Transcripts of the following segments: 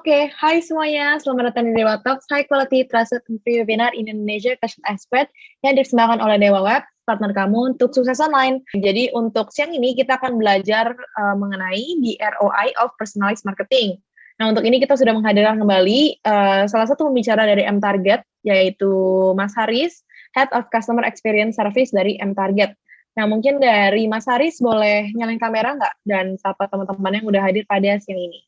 Oke, hai semuanya, selamat datang di Dewa Talks, high quality trusted and free webinar in Indonesia Fashion Expert yang dipersembahkan oleh Dewa Web, partner kamu untuk sukses online. Jadi untuk siang ini kita akan belajar mengenai the ROI of personalized marketing. Nah untuk ini kita sudah menghadirkan kembali salah satu pembicara dari M-Target, yaitu Mas Haris, Head of Customer Experience Service dari M-Target. Nah mungkin dari Mas Haris boleh nyalain kamera nggak? Dan sapa teman-teman yang udah hadir pada siang ini.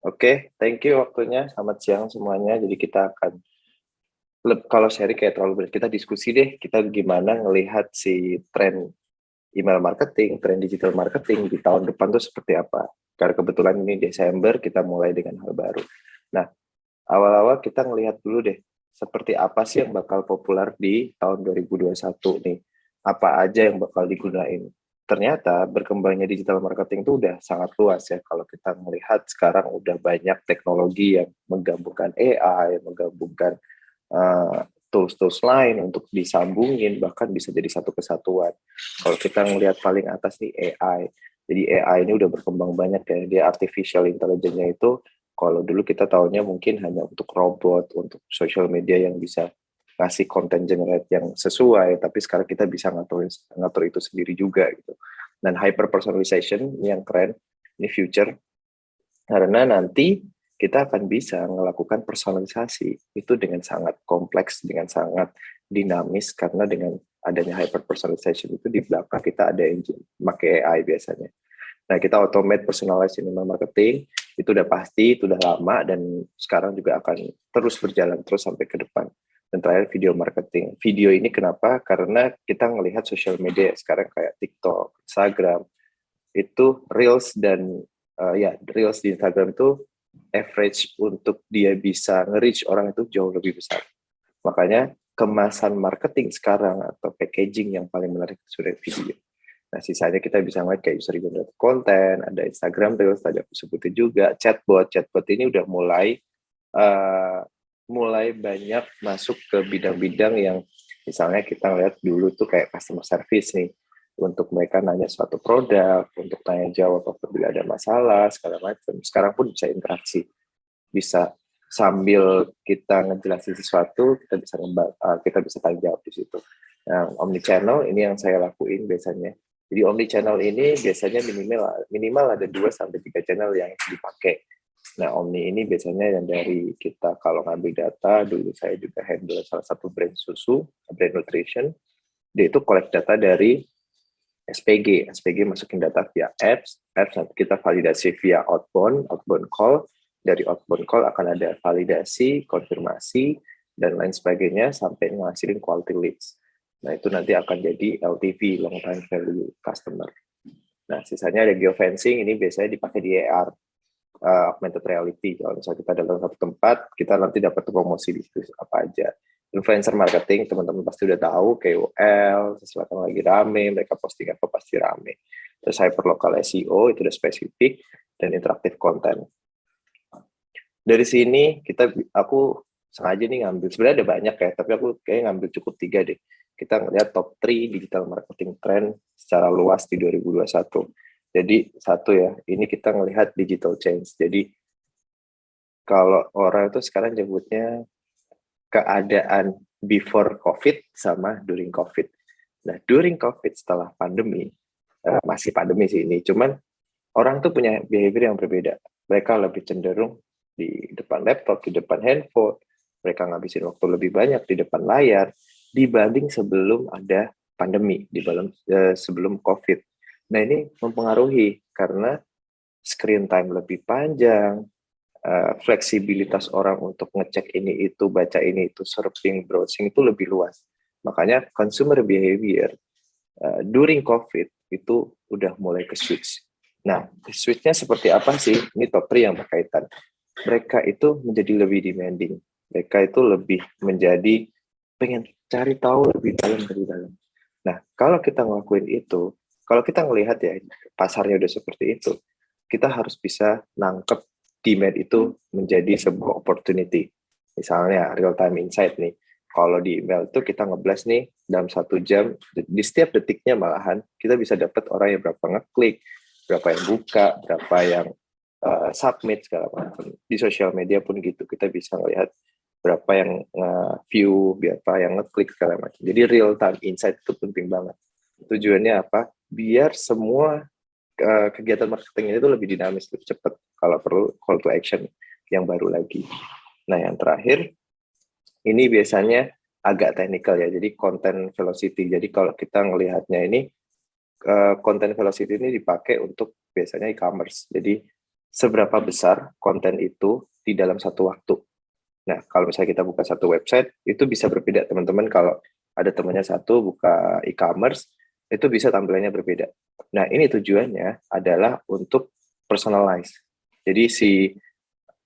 Oke, thank you waktunya. Selamat siang semuanya. Jadi kita akan, kalau sharing kayak terlalu berat, kita diskusi deh, kita gimana ngelihat si tren email marketing, tren digital marketing di tahun depan tuh seperti apa. Karena kebetulan ini Desember, kita mulai dengan hal baru. Nah, awal-awal kita ngelihat dulu deh, seperti apa sih yang bakal populer di tahun 2021 nih. Apa aja yang bakal digunain. Ternyata berkembangnya digital marketing itu udah sangat luas ya. Kalau kita melihat sekarang udah banyak teknologi yang menggabungkan AI, menggabungkan tools-tools lain untuk disambungin, bahkan bisa jadi satu kesatuan. Kalau kita ngelihat paling atas nih AI. Jadi AI ini udah berkembang banyak ya. Dia artificial intelligence-nya itu kalau dulu kita tahunya mungkin hanya untuk robot, untuk social media yang bisa ngasih content generate yang sesuai, tapi sekarang kita bisa ngatur itu sendiri juga gitu. Dan hyper personalization ini yang keren, ini future, karena nanti kita akan bisa melakukan personalisasi itu dengan sangat kompleks, dengan sangat dinamis, karena dengan adanya hyper personalization itu di belakang kita ada engine, pakai AI biasanya. Nah, kita automate personalized email marketing, itu udah pasti, itu udah lama, dan sekarang juga akan terus berjalan terus sampai ke depan. Dan terakhir video marketing. Video ini kenapa? Karena kita ngelihat social media sekarang kayak TikTok, Instagram, itu Reels dan Reels di Instagram itu average untuk dia bisa nge-reach orang itu jauh lebih besar. Makanya kemasan marketing sekarang atau packaging yang paling menarik sudah video. Nah, sisanya kita bisa ngeliat kayak user-generated content, ada Instagram Reels, tadi aku sebutin juga, chatbot ini udah mulai banyak masuk ke bidang-bidang yang misalnya kita lihat dulu tuh kayak customer service nih, untuk mereka nanya suatu produk, untuk tanya jawab apabila ada masalah, segala macam. Sekarang pun bisa interaksi, bisa sambil kita ngejelasin sesuatu, kita bisa tanya jawab di situ. Nah, omnichannel ini yang saya lakuin biasanya. Jadi omnichannel ini biasanya minimal ada 2-3 channel yang dipakai. Nah, Omni ini biasanya yang dari kita kalau ngambil data, dulu saya juga handle salah satu brand susu, brand nutrition, dia itu collect data dari SPG masukin data via apps nanti kita validasi via outbound call, dari outbound call akan ada validasi, konfirmasi, dan lain sebagainya sampai menghasilkan quality leads. Nah, itu nanti akan jadi LTV, long time value customer. Nah, sisanya ada geofencing, ini biasanya dipakai di AR, augmented reality. Kalau misalnya kita dalam satu tempat, kita nanti dapat promosi di situ apa aja. Influencer marketing, teman-teman pasti udah tahu, KOL, sesuatu yang lagi rame, mereka posting apa pasti rame. Terus hyperlocal SEO, itu udah spesifik, dan interaktif konten. Dari sini, aku sengaja nih ngambil, sebenarnya ada banyak ya, tapi aku kayaknya ngambil cukup 3 deh. Kita ngeliat top 3 digital marketing trend secara luas di 2021. Jadi satu ya, ini kita ngelihat digital change. Jadi kalau orang itu sekarang nyebutnya keadaan before COVID sama during COVID. Nah, during COVID setelah pandemi, masih pandemi sih ini, cuman orang tuh punya behavior yang berbeda. Mereka lebih cenderung di depan laptop, di depan handphone, mereka ngabisin waktu lebih banyak di depan layar dibanding sebelum ada pandemi, sebelum COVID. Nah, ini mempengaruhi karena screen time lebih panjang, fleksibilitas orang untuk ngecek ini itu, baca ini itu, surfing, browsing itu lebih luas. Makanya consumer behavior during COVID itu udah mulai ke switch. Nah, switch-nya seperti apa sih? Ini top 3 yang berkaitan. Mereka itu menjadi lebih demanding. Mereka itu lebih menjadi pengen cari tahu lebih dalam. Nah, kalau kita ngelakuin itu, kalau kita ngelihat ya pasarnya udah seperti itu, kita harus bisa nangkep demand itu menjadi sebuah opportunity. Misalnya real time insight nih, kalau di email itu kita nge-blast nih dalam 1 jam, di setiap detiknya malahan kita bisa dapat orang yang berapa ngeklik, berapa yang buka, berapa yang submit segala macam. Di sosial media pun gitu, kita bisa ngelihat berapa yang view, berapa yang ngeklik segala macam. Jadi real time insight itu penting banget. Tujuannya apa? Biar semua kegiatan marketing itu lebih dinamis, lebih cepat. Kalau perlu call to action yang baru lagi. Nah, yang terakhir, ini biasanya agak teknikal ya, jadi content velocity. Jadi kalau kita ngelihatnya ini, content velocity ini dipakai untuk biasanya e-commerce. Jadi seberapa besar konten itu di dalam satu waktu. Nah, kalau misalnya kita buka satu website, itu bisa berbeda teman-teman. Kalau ada temannya satu buka e-commerce, itu bisa tampilannya berbeda. Nah, ini tujuannya adalah untuk personalize. Jadi si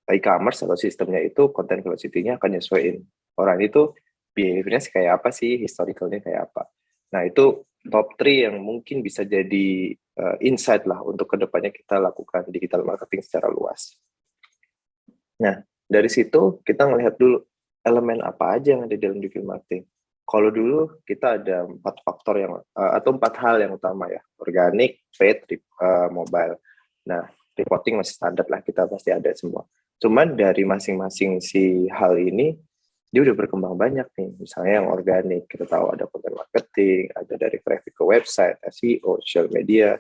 e-commerce atau sistemnya itu content velocity-nya akan nyesuaiin. Orang itu behavior-nya kayak apa sih, historicalnya kayak apa. Nah, itu top 3 yang mungkin bisa jadi insight lah untuk kedepannya kita lakukan digital marketing secara luas. Nah, dari situ kita ngelihat dulu elemen apa aja yang ada di dalam digital marketing. Kalau dulu kita ada 4 faktor yang atau 4 hal yang utama ya, organik, paid, mobile. Nah, reporting masih standar lah, kita pasti ada semua. Cuman dari masing-masing si hal ini dia udah berkembang banyak nih. Misalnya yang organik, kita tahu ada content marketing, ada dari traffic ke website, SEO, social media,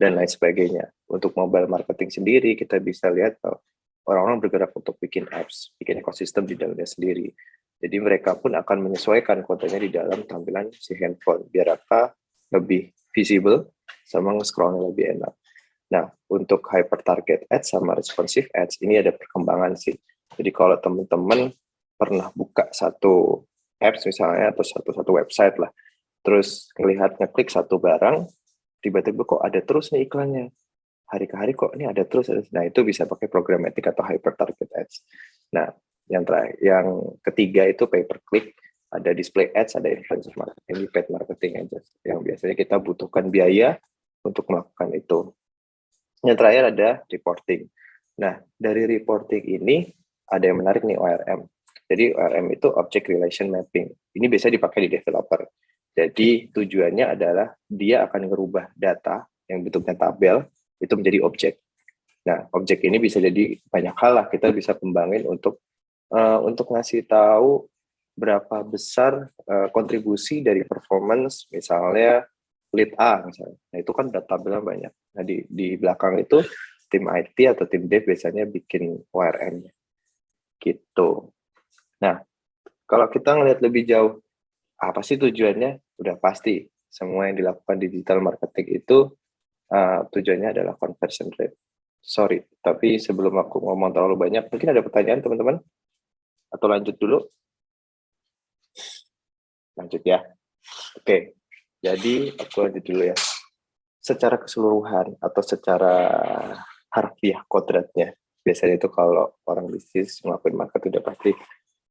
dan lain sebagainya. Untuk mobile marketing sendiri, kita bisa lihat bahwa orang-orang bergerak untuk bikin apps, bikin ekosistem di dalamnya sendiri. Jadi mereka pun akan menyesuaikan kontennya di dalam tampilan si handphone, biar apa lebih visible sama nge-scrollnya lebih enak. Nah, untuk hyper target ads sama responsive ads, ini ada perkembangan sih. Jadi kalau teman-teman pernah buka satu apps misalnya, atau satu website lah, terus ngelihat ngeklik satu barang, tiba-tiba kok ada terus nih iklannya. Hari ke hari kok ini ada terus. Nah, itu bisa pakai programmatic atau hyper target ads. Nah, yang ketiga itu pay per click, ada display ads, ada influencer marketing, paid marketing aja. Yang biasanya kita butuhkan biaya untuk melakukan itu. Yang terakhir ada reporting. Nah, dari reporting ini ada yang menarik nih, ORM. Jadi ORM itu Object Relation Mapping. Ini biasa dipakai di developer. Jadi tujuannya adalah dia akan merubah data yang bentuknya tabel itu menjadi objek. Nah, objek ini bisa jadi banyak hal lah. Kita bisa kembangin untuk ngasih tahu berapa besar kontribusi dari performance, misalnya lead A misalnya. Nah, itu kan data tabelnya banyak. Nah, di belakang itu tim IT atau tim dev biasanya bikin ORM-nya. Gitu. Nah, kalau kita ngelihat lebih jauh, apa sih tujuannya? Udah pasti, semua yang dilakukan digital marketing itu tujuannya adalah conversion rate. Sorry, tapi sebelum aku ngomong terlalu banyak, mungkin ada pertanyaan teman-teman? Atau lanjut dulu? Lanjut ya. Oke, jadi aku lanjut dulu ya. Secara keseluruhan atau secara harfiah kodratnya, biasanya itu kalau orang bisnis ngelakuin marketing udah pasti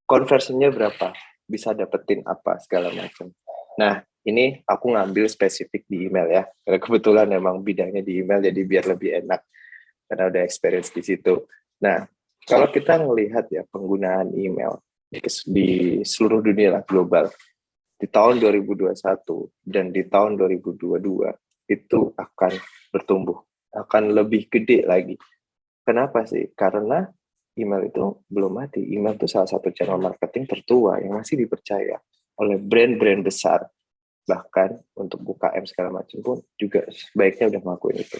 conversionnya berapa, bisa dapetin apa, segala macam. Nah, ini aku ngambil spesifik di email ya, karena kebetulan memang bidangnya di email, jadi biar lebih enak, karena udah experience di situ. Nah, kalau kita melihat ya penggunaan email di seluruh dunia lah, global, di tahun 2021 dan di tahun 2022, itu akan bertumbuh, akan lebih gede lagi. Kenapa sih? Karena email itu belum mati. Email itu salah satu channel marketing tertua yang masih dipercaya oleh brand-brand besar. Bahkan untuk UKM segala macam pun juga sebaiknya udah ngelakuin itu.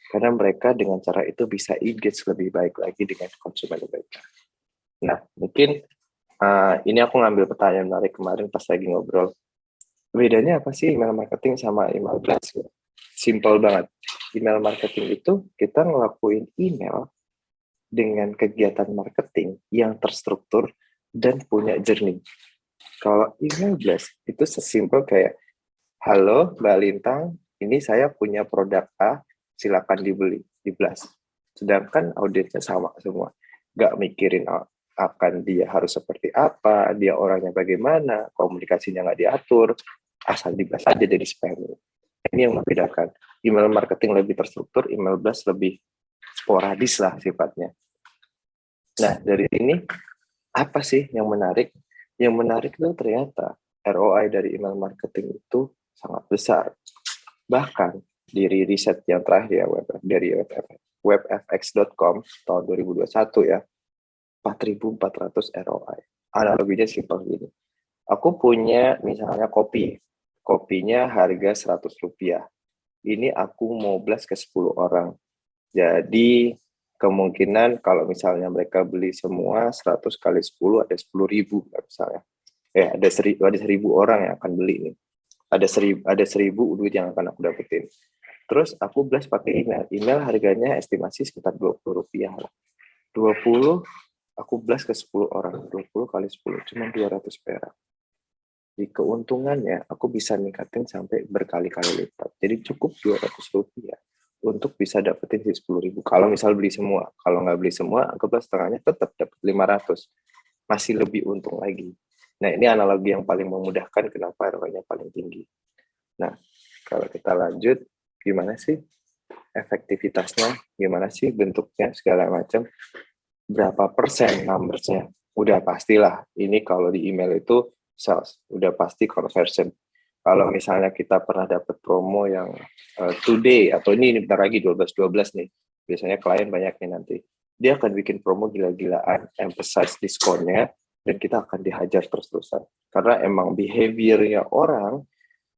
Karena mereka dengan cara itu bisa engage lebih baik lagi dengan konsumen mereka. Nah, mungkin ini aku ngambil pertanyaan menarik kemarin pas lagi ngobrol. Bedanya apa sih email marketing sama email blast? Simple banget. Email marketing itu kita ngelakuin email dengan kegiatan marketing yang terstruktur dan punya journey. Kalau email blast itu sesimpel kayak, halo Mbak Lintang, ini saya punya produk A, silakan dibeli, di blast. Sedangkan audiensnya sama semua. Nggak mikirin akan dia harus seperti apa, dia orangnya bagaimana, komunikasinya nggak diatur, asal di blast aja jadi spam. Ini yang membedakan. Email marketing lebih terstruktur, email blast lebih sporadis lah sifatnya. Nah, dari ini apa sih yang menarik? Yang menarik itu ternyata ROI dari email marketing itu sangat besar. Bahkan dari riset yang terakhir ya, dari WebF, webfx.com tahun 2021 ya, 4.400 ROI. Analoginya simpel gini. Aku punya misalnya kopinya harga Rp100. Ini aku mau blast ke 10 orang. Jadi kemungkinan kalau misalnya mereka beli semua 100 kali 10 ada 10.000 misalnya. Ada 1.000 orang yang akan beli nih. Ada 1.000 duit yang akan aku dapetin. Terus aku blast pakai email. Email harganya estimasi sekitar Rp20. 20 aku blast ke 10 orang. 20 kali 10 cuma 200 perak. Di keuntungannya aku bisa ningkatin sampai berkali-kali lipat. Jadi cukup Rp200 untuk bisa dapetin si 10.000. Kalau misal beli semua, kalau nggak beli semua, anggaplah setengahnya tetap dapat 500. Masih lebih untung lagi. Nah, ini analogi yang paling memudahkan kenapa ROI-nya paling tinggi. Nah, kalau kita lanjut, gimana sih efektivitasnya, gimana sih bentuknya, segala macam, berapa persen numbers-nya? Udah pastilah, ini kalau di email itu sales, udah pasti conversion. Kalau misalnya kita pernah dapat promo yang today, atau ini bentar lagi 12-12 nih, biasanya klien banyak nih nanti, dia akan bikin promo gila-gilaan, emphasize diskonnya, dan kita akan dihajar terus-terusan. Karena emang behavior-nya orang,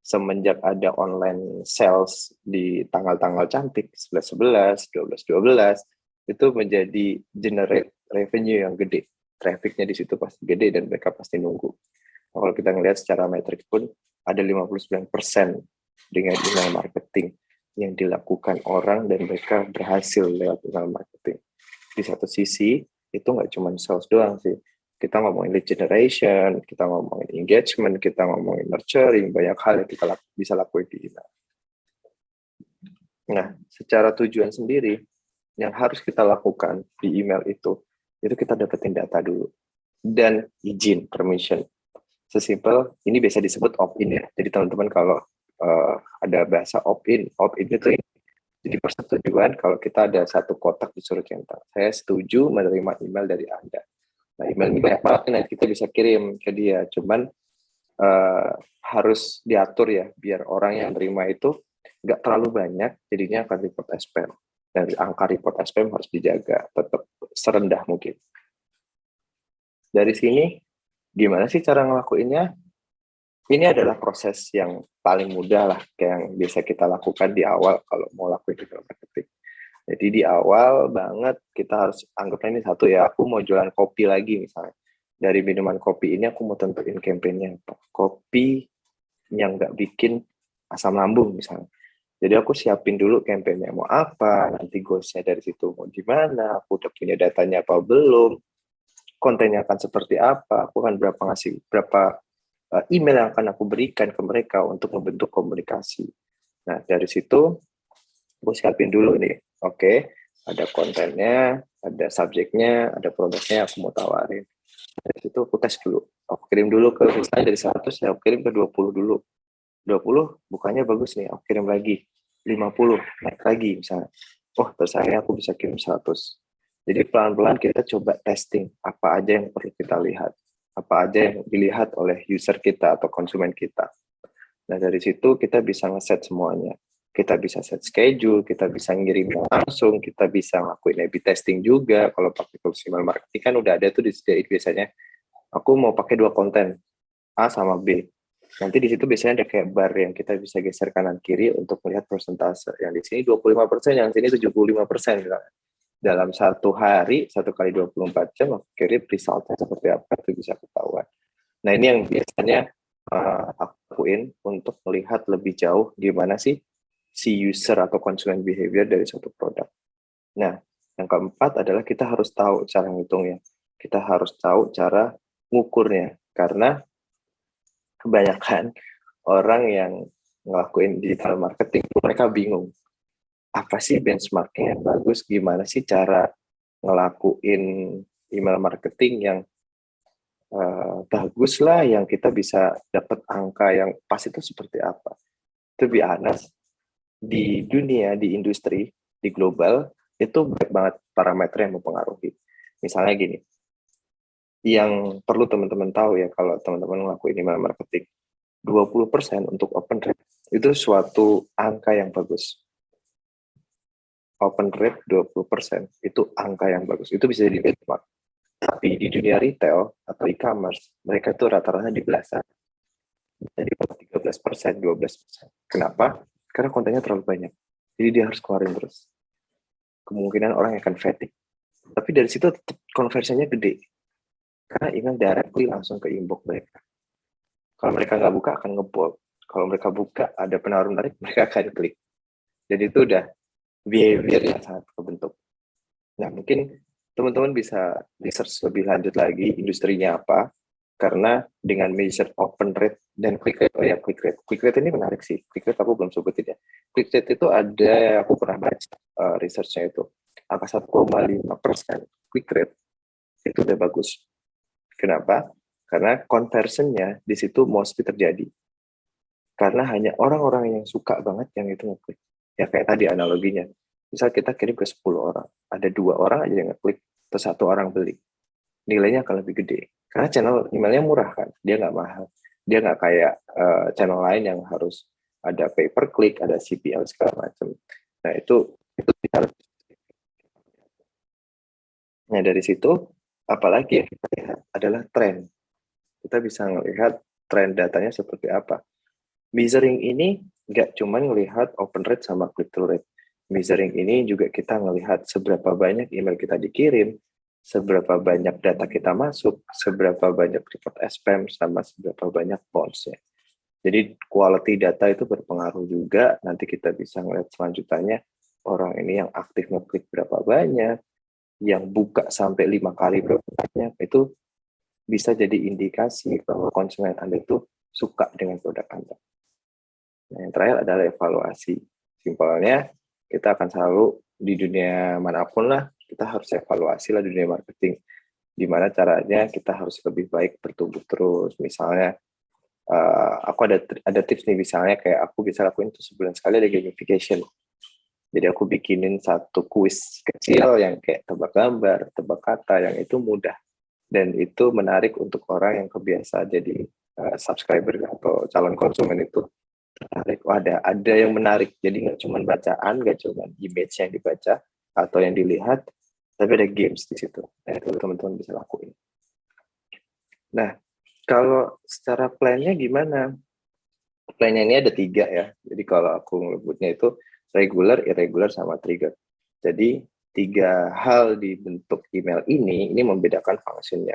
semenjak ada online sales di tanggal-tanggal cantik, 11-11, 12-12, itu menjadi generate revenue yang gede. Traffic-nya di situ pasti gede dan mereka pasti nunggu. Kalau kita ngelihat secara metrik pun ada 59% dengan email marketing yang dilakukan orang dan mereka berhasil lewat email marketing. Di satu sisi itu nggak cuma sales doang sih. Kita ngomongin lead generation, kita ngomongin engagement, kita ngomongin nurturing, banyak hal yang kita bisa lakuin di email. Nah, secara tujuan sendiri yang harus kita lakukan di email itu kita dapetin data dulu dan izin, permission. Sesimpel ini biasa disebut opt-in ya. Jadi teman-teman kalau ada bahasa opt-in itu jadi persetujuan kalau kita ada satu kotak disuruh centang. Saya setuju menerima email dari Anda. Nah, email ini banyak banget nanti kita bisa kirim ke dia. Cuman harus diatur ya biar orang yang terima itu nggak terlalu banyak, jadinya akan report as spam. Dan angka report as spam harus dijaga tetap serendah mungkin. Dari sini gimana sih cara ngelakuinnya? Ini adalah proses yang paling mudah lah, kayak yang biasa kita lakukan di awal kalau mau lakuin email marketing. Jadi di awal banget kita harus anggapnya ini satu ya, aku mau jualan kopi lagi misalnya. Dari minuman kopi ini aku mau tentuin campaign-nya apa. Kopi yang nggak bikin asam lambung misalnya. Jadi aku siapin dulu campaign-nya mau apa, nanti goalsnya dari situ mau gimana, aku udah punya datanya apa belum, kontennya akan seperti apa, aku akan berapa email yang akan aku berikan ke mereka untuk membentuk komunikasi. Nah, dari situ aku siapin dulu nih, oke, ada kontennya, ada subjeknya, ada produknya aku mau tawarin. Dari situ aku tes dulu, aku kirim dulu ke misalnya dari 100, ya aku kirim ke 20 dulu. 20 bukannya bagus nih, aku kirim lagi. 50, naik lagi misalnya. Oh, terus akhirnya aku bisa kirim 100. Jadi pelan-pelan kita coba testing apa aja yang perlu kita lihat, apa aja yang dilihat oleh user kita atau konsumen kita. Nah, dari situ kita bisa ngeset semuanya. Kita bisa set schedule, kita bisa ngirim langsung, kita bisa ngelakuin A/B testing juga. Kalau pakai tools email marketing kan udah ada tuh disediain biasanya. Aku mau pakai 2 konten, A sama B. Nanti di situ biasanya ada kayak bar yang kita bisa geser kanan kiri untuk melihat persentase. Yang di sini 25%, yang di sini 75%. Dalam satu hari, 1 kali 24 jam, aku kirim resultnya seperti apa, itu bisa ketahuan. Nah, ini yang biasanya aku lakuin untuk melihat lebih jauh gimana sih si user atau konsumen behavior dari suatu produk. Nah, yang keempat adalah kita harus tahu cara ngitungnya. Kita harus tahu cara ngukurnya. Karena kebanyakan orang yang ngelakuin digital marketing, mereka bingung. Apa sih benchmarknya yang bagus? Gimana sih cara ngelakuin email marketing yang bagus lah, yang kita bisa dapat angka yang pas itu seperti apa? To be honest, di dunia, di industri, di global, itu banyak banget parameter yang mempengaruhi. Misalnya gini, yang perlu teman-teman tahu ya kalau teman-teman ngelakuin email marketing, 20% untuk open rate, itu suatu angka yang bagus. open rate 20%, itu angka yang bagus. Itu bisa jadi benchmark. Tapi di dunia retail atau e-commerce, mereka tuh rata-rata di belasan. Jadi 13%, 12%. Kenapa? Karena kontennya terlalu banyak. Jadi dia harus keluarin terus. Kemungkinan orang akan fatigue. Tapi dari situ tetap konversinya gede. Karena email directly langsung ke inbox mereka. Kalau mereka nggak buka, akan nge-bold. Kalau mereka buka, ada penawaran menarik, mereka akan klik. Jadi itu udah behavior yang sangat kebentuk. Nah, mungkin teman-teman bisa research lebih lanjut lagi industrinya apa, karena dengan measure open rate dan click rate, click rate ini menarik sih. Click rate aku belum sebutin ya. Click rate itu ada, aku pernah baca researchnya itu, angka 1,5% click rate itu udah bagus. Kenapa? Karena conversionnya di situ mostly terjadi. Karena hanya orang-orang yang suka banget yang itu ngeklik. Ya kayak tadi analoginya. Misal kita kirim ke 10 orang, ada 2 orang aja yang ngeklik, terus 1 orang beli. Nilainya akan lebih gede. Karena channel emailnya murah kan, dia nggak mahal. Dia nggak kayak channel lain yang harus ada pay per click, ada CPL segala macam. Nah itu harus. Nah dari situ, apalagi yang kita lihat adalah tren. Kita bisa melihat tren datanya seperti apa. Measuring ini nggak cuma melihat open rate sama click-through rate. Measuring ini juga kita melihat seberapa banyak email kita dikirim, seberapa banyak data kita masuk, seberapa banyak report spam, sama seberapa banyak bounce-nya. Jadi quality data itu berpengaruh juga, nanti kita bisa melihat selanjutnya orang ini yang aktif ngeklik berapa banyak, yang buka sampai 5 kali berapa banyak, itu bisa jadi indikasi bahwa konsumen Anda itu suka dengan produk Anda. Nah, yang terakhir adalah evaluasi. Simpelnya, kita akan selalu di dunia manapun lah, kita harus evaluasi lah di dunia marketing. Gimana caranya kita harus lebih baik bertumbuh terus. Misalnya, aku ada tips nih, misalnya kayak aku bisa lakuin itu sebulan sekali ada gamification. Jadi aku bikinin satu kuis kecil yang kayak tebak gambar, tebak kata, yang itu mudah. Dan itu menarik untuk orang yang kebiasa jadi subscriber atau calon konsumen itu tertarik. Oh, ada yang menarik. Jadi nggak cuma bacaan, nggak cuma image yang dibaca atau yang dilihat, tapi ada games di situ. Nah, itu teman-teman bisa lakuin. Nah, kalau secara plan-nya gimana? Plan-nya ini ada 3 ya. Jadi kalau aku menyebutnya itu regular, irregular, sama trigger. Jadi 3 hal di bentuk email ini membedakan fungsinya.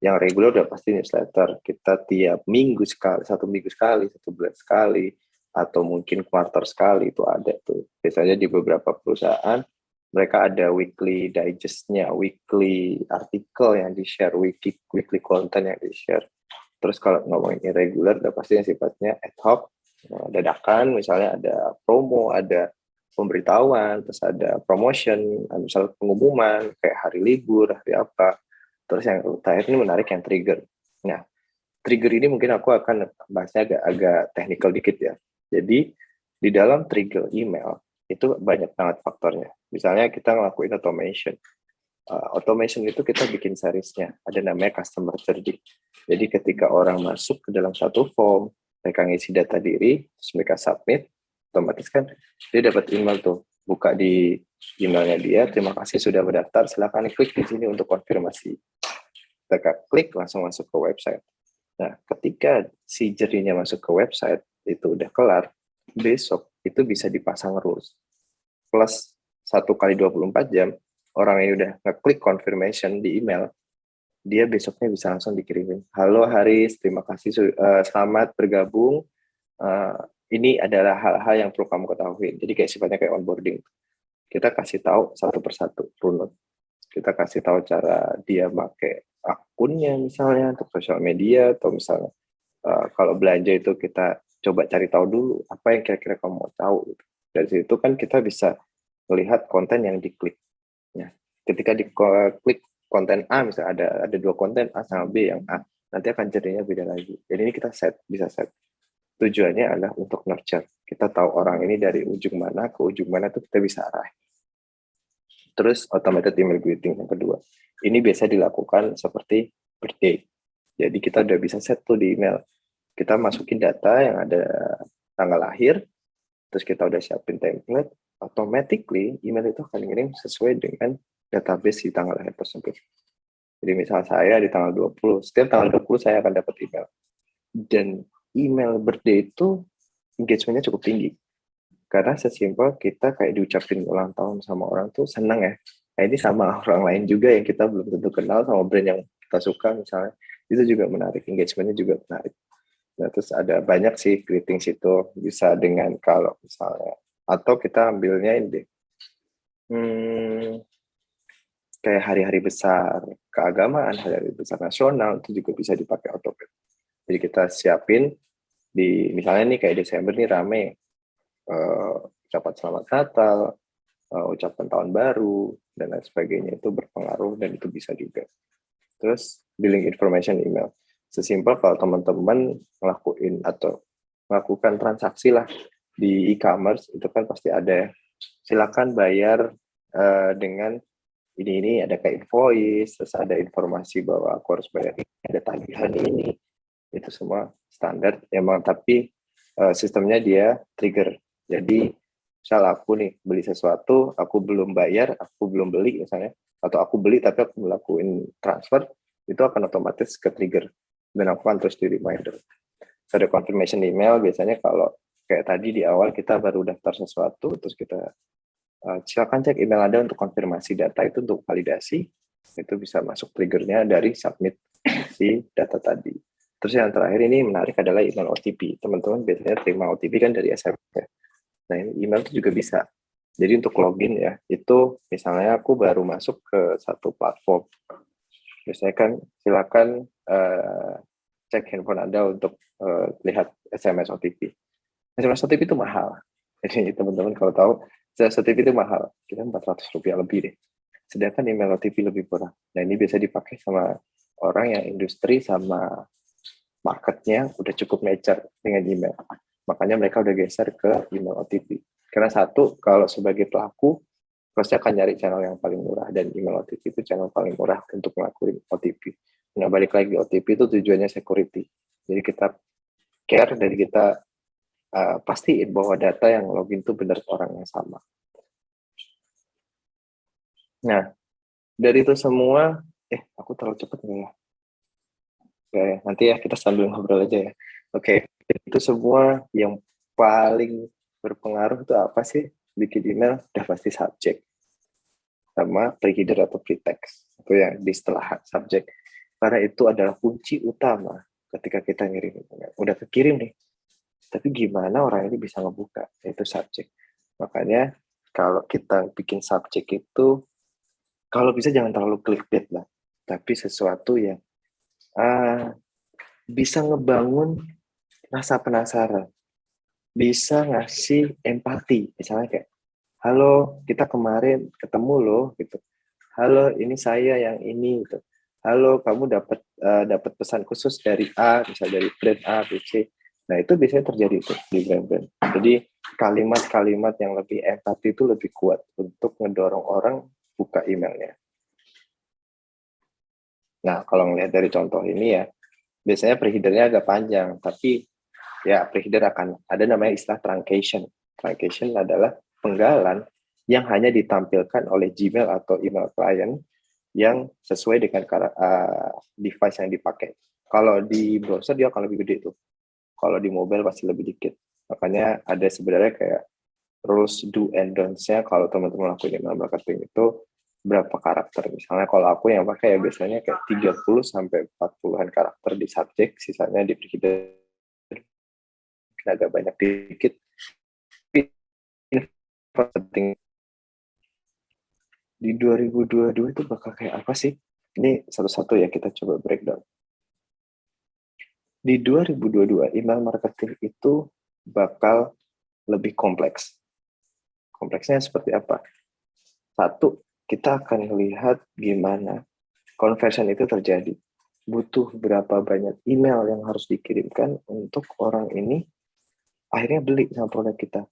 Yang regular udah pasti newsletter. Kita tiap minggu sekali, 1 minggu sekali, 1 bulan sekali, atau mungkin quarter sekali itu ada tuh. Biasanya di beberapa perusahaan mereka ada weekly digest-nya, weekly artikel yang di-share, weekly content yang di-share. Terus kalau ngomongin irregular udah pasti yang sifatnya ad hoc, dadakan, misalnya ada promo, ada pemberitahuan, terus ada promotion, misalnya pengumuman kayak hari libur, hari apa. Terus yang terakhir ini menarik yang trigger. Nah, trigger ini mungkin aku akan bahasnya agak technical dikit ya. Jadi di dalam trigger email itu banyak banget faktornya. Misalnya kita ngelakuin automation. Automation itu kita bikin seriesnya. Ada namanya customer journey. Jadi ketika orang masuk ke dalam satu form, mereka ngisi data diri, terus mereka submit, otomatis kan dia dapat email tuh. Buka di emailnya dia, terima kasih sudah mendaftar, silakan klik di sini untuk konfirmasi. Kita klik langsung masuk ke website. Nah, ketika si journey-nya masuk ke website, itu udah kelar, besok itu bisa dipasang rules. Plus 1 kali 24 jam, orang yang udah ngeklik confirmation di email, dia besoknya bisa langsung dikirimin. Halo Haris, terima kasih selamat bergabung. Ini adalah hal-hal yang perlu kamu ketahui. Jadi kayak sifatnya kayak onboarding. Kita kasih tahu satu persatu runut. Kita kasih tahu cara dia pakai akunnya misalnya untuk sosial media, atau misalnya kalau belanja itu kita coba cari tahu dulu apa yang kira-kira kamu mau tahu. Dari situ kan kita bisa melihat konten yang diklik. Ya, ketika diklik konten A, misalnya ada 2 konten A sama B, yang A nanti akan jadinya beda lagi. Jadi ini kita bisa set. Tujuannya adalah untuk nurture. Kita tahu orang ini dari ujung mana ke ujung mana tuh kita bisa arah. Terus automated email greeting yang kedua. Ini biasa dilakukan seperti birthday. Jadi kita udah bisa set tuh di email. Kita masukin data yang ada tanggal lahir, terus kita udah siapin template, automatically email itu akan ngirim sesuai dengan database di tanggal lahir tersebut. Jadi misal saya di tanggal 20, setiap tanggal 20 saya akan dapat email. Dan email birthday itu engagement-nya cukup tinggi. Karena sesimpel kita kayak diucapin ulang tahun sama orang tuh seneng ya. Nah ini sama orang lain juga yang kita belum tentu kenal sama brand yang kita suka misalnya. Itu juga menarik, engagement-nya juga menarik. Nah, terus ada banyak sih greetings itu. Bisa dengan kalau misalnya, atau kita ambilnya ini deh. Kayak hari-hari besar keagamaan, hari-hari besar nasional, itu juga bisa dipakai autopilot. Jadi kita siapin, misalnya nih kayak Desember nih rame, ucapan selamat Natal, ucapan tahun baru, dan lain sebagainya, itu berpengaruh dan itu bisa juga. Terus billing information email. Sesimpel kalau teman-teman ngelakuin atau melakukan transaksi lah di e-commerce, itu kan pasti ada silakan bayar dengan ini ada kayak invoice, terus ada informasi bahwa aku harus bayar ini, ada tagihan ini, itu semua standar emang, tapi sistemnya dia trigger. Jadi misal aku nih beli sesuatu, aku belum bayar, aku belum beli misalnya, atau aku beli tapi aku melakukan transfer, itu akan otomatis ke trigger dan aku akan terus di reminder. So, ada confirmation email biasanya kalau kayak tadi di awal kita baru daftar sesuatu, terus kita silakan cek email Anda untuk konfirmasi data itu untuk validasi, itu bisa masuk triggernya dari submit si data tadi. Terus yang terakhir ini menarik adalah email OTP. Teman-teman biasanya terima OTP kan dari SMS. Nah, ini email itu juga bisa. Jadi untuk login ya, itu misalnya aku baru masuk ke satu platform. Biasanya kan silakan cek handphone Anda untuk lihat SMS OTP. SMS OTP itu mahal. Jadi teman-teman kalau tahu, SMS OTP itu mahal. Kita Rp400 lebih deh. Sedangkan email OTP lebih murah. Nah, ini bisa dipakai sama orang yang industri sama marketnya udah cukup mature dengan email. Makanya mereka udah geser ke email OTP. Karena satu, kalau sebagai pelaku, pasti akan nyari channel yang paling murah. Dan email OTP itu channel paling murah untuk melakukan OTP. Nah, balik lagi, OTP itu tujuannya security. Jadi kita care dan kita pastiin bahwa data yang login itu benar orang yang sama. Nah, dari itu semua, aku terlalu cepat nih ya. Oke, nanti ya kita sambil ngobrol aja ya. Oke, itu semua yang paling berpengaruh itu apa sih? Bikin email udah pasti subjek sama preheader atau pretext. Itu yang di setelah subjek. Karena itu adalah kunci utama ketika kita ngirim email. Udah kekirim nih, tapi gimana orang ini bisa ngebuka? Itu subjek. Makanya kalau kita bikin subjek itu, kalau bisa jangan terlalu clickbait lah, tapi sesuatu yang bisa ngebangun rasa penasaran, bisa ngasih empati, misalnya kayak, halo, kita kemarin ketemu loh, gitu. Halo, ini saya yang ini, gitu. Halo, kamu dapat pesan khusus dari A, misalnya dari brand A, B, C. Nah, itu biasanya terjadi tuh di brand-brand. Jadi, kalimat-kalimat yang lebih empati itu lebih kuat untuk ngedorong orang buka emailnya. Nah, kalau ngelihat dari contoh ini ya, biasanya preheadernya agak panjang, tapi ya preheader akan ada namanya istilah truncation. Truncation adalah penggalan yang hanya ditampilkan oleh Gmail atau email client yang sesuai dengan device yang dipakai. Kalau di browser dia akan lebih gede tuh. Kalau di mobile pasti lebih dikit. Makanya ada sebenarnya kayak rules do and don'ts-nya kalau teman-teman lakuin email marketing itu berapa karakter. Misalnya kalau aku yang pakai ya biasanya kayak 30 sampai 40-an karakter di subjek, sisanya di preheader agak banyak dikit. Penting di 2022 itu bakal kayak apa sih? Ini satu-satu ya kita coba breakdown. Di 2022 email marketing itu bakal lebih kompleks. Kompleksnya seperti apa? Satu, kita akan melihat gimana conversion itu terjadi. Butuh berapa banyak email yang harus dikirimkan untuk orang ini akhirnya beli sama produk kita.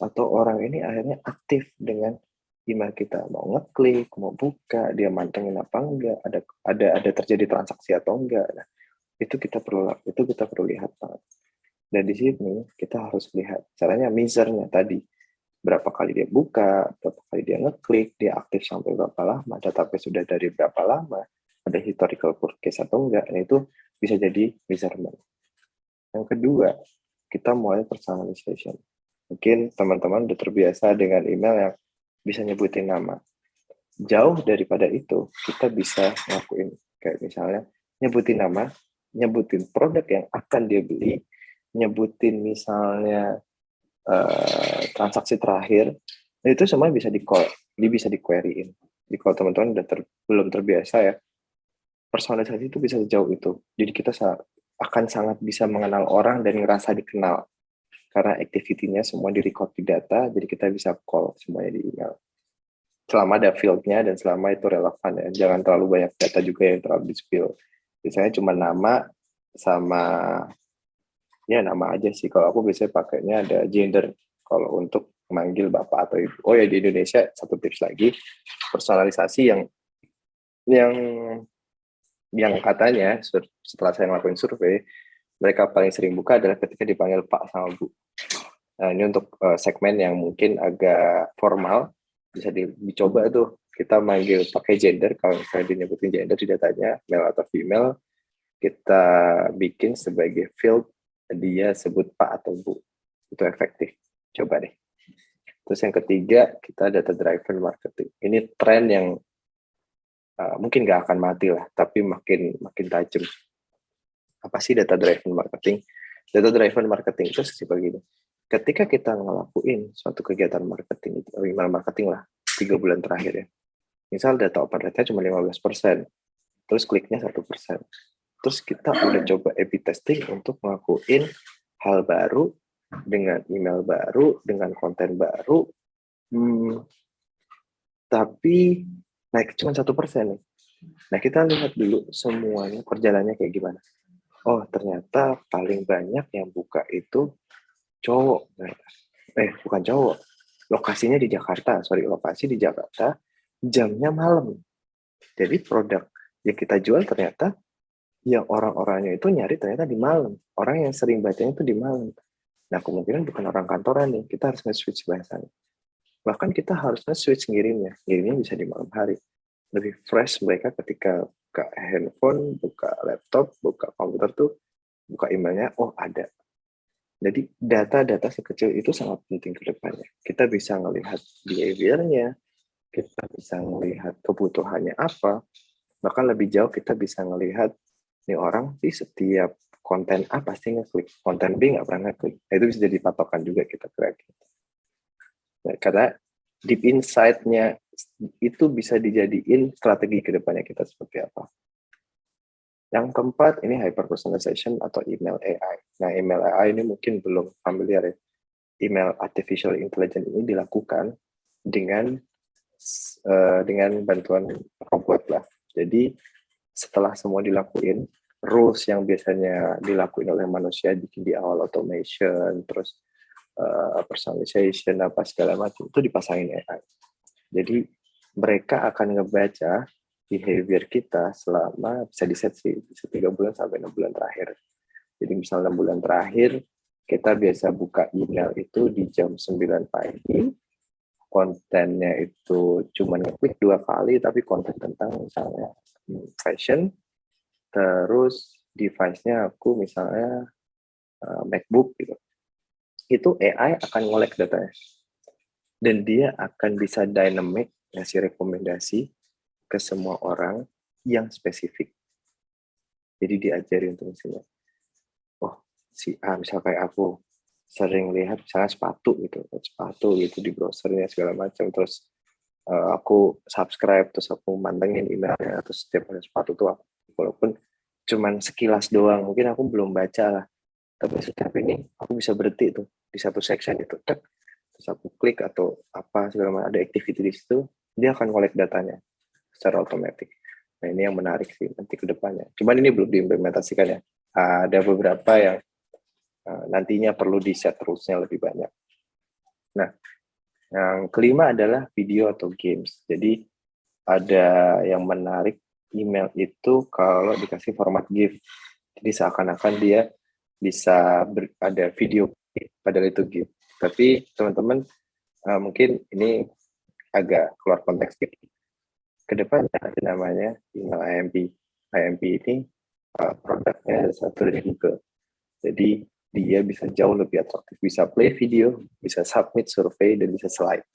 Atau orang ini akhirnya aktif dengan email kita. Mau ngeklik, mau buka, dia mantengin apa enggak, ada terjadi transaksi atau enggak. Nah, itu kita perlu lihat banget. Dan di sini kita harus lihat caranya, misernya tadi. berapa kali dia buka, berapa kali dia ngeklik, dia aktif sampai berapa lama, database sudah dari berapa lama, ada historical purchase atau enggak, nah itu bisa jadi measurement. Yang kedua, kita mulai personalization. Mungkin teman-teman udah terbiasa dengan email yang bisa nyebutin nama. Jauh daripada itu, kita bisa ngelakuin kayak misalnya nyebutin nama, nyebutin produk yang akan dia beli, nyebutin misalnya transaksi terakhir, itu semua bisa bisa di-query-in. Jadi kalau teman-teman udah belum terbiasa ya, personalisasi itu bisa sejauh itu. Jadi kita akan sangat bisa mengenal orang dan ngerasa dikenal. Karena activity-nya semua di-record di data, jadi kita bisa call semuanya di email. Selama ada field-nya dan selama itu relevan ya. Jangan terlalu banyak data juga yang terlalu di-spill. Biasanya cuma nama sama ya nama aja sih. Kalau aku biasanya pakainya ada gender kalau untuk memanggil bapak atau ibu. Oh ya, di Indonesia satu tips lagi, personalisasi yang katanya setelah saya ngelakuin survei, mereka paling sering buka adalah ketika dipanggil Pak sama Bu. Nah, ini untuk segmen yang mungkin agak formal, bisa dicoba tuh. Kita manggil pakai gender, kalau misalnya dinyebutin gender di datanya, male atau female, kita bikin sebagai field, dia sebut Pak atau Bu. Itu efektif. Coba deh. Terus yang ketiga, kita data driven marketing. Ini tren yang mungkin nggak akan mati lah, tapi makin tajam. Apa sih data driven marketing? Data driven marketing itu seperti begini. Ketika kita ngelakuin suatu kegiatan marketing, email marketing lah, 3 bulan terakhir ya. Misal data open rate-nya cuma 15%, terus kliknya 1%. Terus kita udah coba A/B testing untuk ngelakuin hal baru, dengan email baru, dengan konten baru, tapi naik cuma 1% nih. Nah, kita lihat dulu semuanya perjalanannya kayak gimana. Oh, ternyata paling banyak yang buka itu cowok. Bukan cowok. Lokasi di Jakarta, jamnya malam. Jadi produk yang kita jual ternyata yang orang-orangnya itu nyari ternyata di malam. Orang yang sering bacanya itu di malam. Nah, kemungkinan bukan orang kantoran nih. Kita harus nge-switch bahasanya. Bahkan kita harus nge-switch ngirimnya. Ngirimnya bisa di malam hari. Lebih fresh mereka ketika buka handphone, buka laptop, buka komputer tuh, buka emailnya, oh ada. Jadi data-data sekecil itu sangat penting ke depannya. Kita bisa melihat behavior-nya, kita bisa melihat kebutuhannya apa, bahkan lebih jauh kita bisa melihat nih orang di setiap konten A pasti ngeklik, konten B nggak pernah ngeklik. Nah, itu bisa jadi patokan juga kita kreatif. Nah, karena deep insight-nya itu bisa dijadiin strategi ke depannya kita seperti apa. Yang keempat, ini hyper personalization atau email AI. Nah, email AI ini mungkin belum familiar ya. Email artificial intelligence ini dilakukan dengan bantuan robot lah. Jadi setelah semua dilakuin, rules yang biasanya dilakuin oleh manusia di awal automation, terus personalization apa segala macam itu dipasangin AI. Jadi mereka akan ngebaca behavior kita selama bisa diset sih, bisa 3 bulan sampai 6 bulan terakhir. Jadi misalnya 6 bulan terakhir, kita biasa buka email itu di jam 9 pagi, kontennya itu cuma ngeklik 2 kali, tapi konten tentang misalnya fashion, terus device-nya aku misalnya MacBook gitu. Itu AI akan ngolek datanya. Dan dia akan bisa dynamic ngasih rekomendasi ke semua orang yang spesifik. Jadi diajarin tuh misalnya, oh si A misal kayak aku sering lihat misalnya sepatu gitu di browsernya segala macam, terus aku subscribe, terus aku mantengin emailnya, terus setiap ada sepatu tuh aku, walaupun cuman sekilas doang, mungkin aku belum baca lah, tapi setiap ini aku bisa berhenti tuh di satu section itu, terus aku klik atau apa segala macam, ada activity di situ, dia akan collect datanya secara otomatis. Nah, ini yang menarik sih nanti ke depannya. Cuman ini belum diimplementasikan ya. Ada beberapa yang nantinya perlu di-set rules-nya lebih banyak. Nah, yang kelima adalah video atau games. Jadi ada yang menarik email itu kalau dikasih format GIF. Jadi seakan-akan dia bisa ada video, padahal itu GIF. Tapi teman-teman mungkin ini agak keluar konteks sedikit. Kedepannya ada namanya email IMP. IMP ini produknya satu dari Google. Jadi dia bisa jauh lebih atraktif, bisa play video, bisa submit survei, dan bisa slide,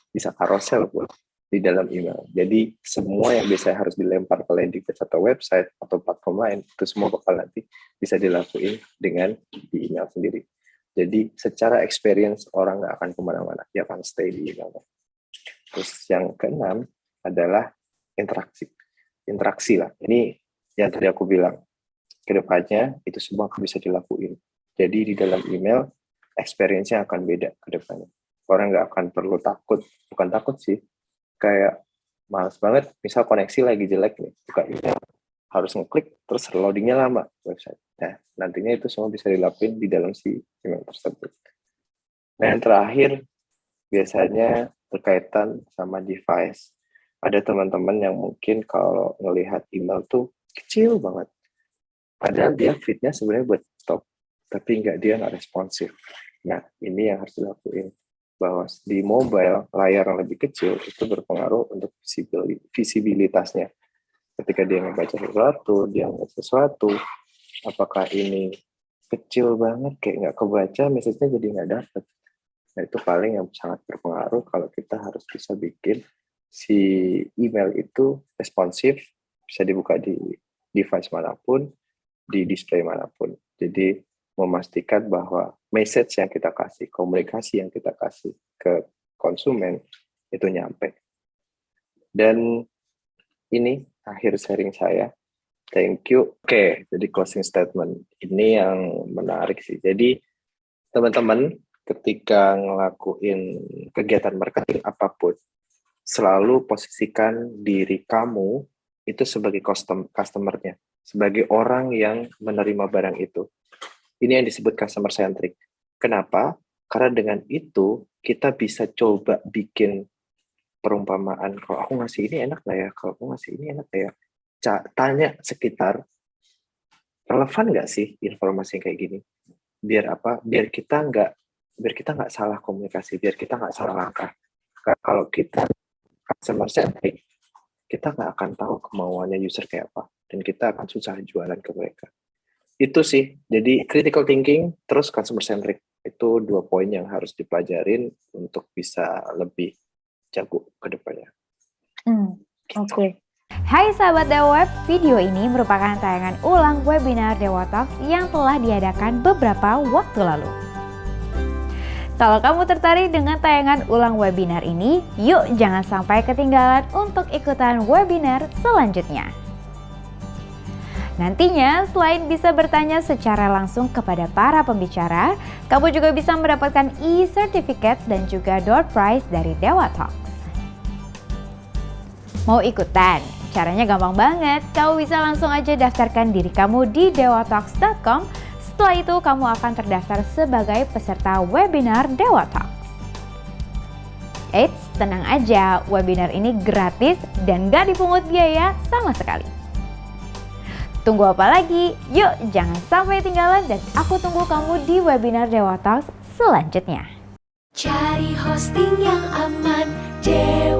bisa carousel pun di dalam email. Jadi semua yang biasanya harus dilempar ke landing page atau website atau platform lain, itu semua bakal nanti bisa dilakuin dengan di email sendiri. Jadi secara experience orang nggak akan kemana-mana, dia akan stay di email. Terus yang keenam adalah interaksi lah. Ini yang tadi aku bilang, kedepannya itu semua akan bisa dilakuin. Jadi di dalam email, experience-nya akan beda kedepannya. Orang nggak akan perlu takut, bukan takut sih, kayak males banget, misal koneksi lagi jelek nih, buka email, harus ngeklik, terus loadingnya lama website. Nah, nantinya itu semua bisa dilakuin di dalam si email tersebut. Nah, yang terakhir, biasanya berkaitan sama device. Ada teman-teman yang mungkin kalau ngelihat email tuh kecil banget. Padahal dia feed-nya sebenarnya buat stop, tapi dia nggak responsif. Nah, ini yang harus dilakuin. Bahwa di mobile, layar yang lebih kecil itu berpengaruh untuk visibilitasnya. Ketika dia ngebaca sesuatu, dia ngeliat sesuatu, apakah ini kecil banget, kayak nggak kebaca, message-nya jadi nggak dapet. Nah, itu paling yang sangat berpengaruh kalau kita harus bisa bikin si email itu responsif, bisa dibuka di device manapun, di display manapun. Jadi memastikan bahwa message yang kita kasih, komunikasi yang kita kasih ke konsumen itu nyampe. Dan ini akhir sharing saya. Thank you. Oke, jadi closing statement. Ini yang menarik sih. Jadi teman-teman ketika ngelakuin kegiatan marketing apapun, selalu posisikan diri kamu itu sebagai customer-nya, sebagai orang yang menerima barang itu. Ini yang disebut customer centric. Kenapa? Karena dengan itu kita bisa coba bikin perumpamaan, kalau aku ngasih ini enak nggak ya? Kalau aku ngasih ini enak nggak ya? Tanya sekitar, relevan nggak sih informasi kayak gini? Biar apa? Biar kita nggak salah komunikasi, biar kita nggak salah langkah. Kalau kita customer centric, kita nggak akan tahu kemauannya user kayak apa, dan kita akan susah jualan ke mereka. Itu sih, jadi critical thinking, terus customer centric, itu 2 poin yang harus dipelajarin untuk bisa lebih jago ke depannya. Oke. Hai sahabat Dewa Web, video ini merupakan tayangan ulang webinar Dewa Talks yang telah diadakan beberapa waktu lalu. Kalau kamu tertarik dengan tayangan ulang webinar ini, yuk jangan sampai ketinggalan untuk ikutan webinar selanjutnya. Nantinya, selain bisa bertanya secara langsung kepada para pembicara, kamu juga bisa mendapatkan e-certificate dan juga door prize dari Dewa Talks. Mau ikutan? Caranya gampang banget. Kamu bisa langsung aja daftarkan diri kamu di dewatalks.com. Setelah itu, kamu akan terdaftar sebagai peserta webinar Dewa Talks. Eits, tenang aja, webinar ini gratis dan gak dipungut biaya sama sekali. Tunggu apa lagi? Yuk, jangan sampai ketinggalan dan aku tunggu kamu di webinar Dewa Talks selanjutnya. Cari hosting yang aman, Dewa.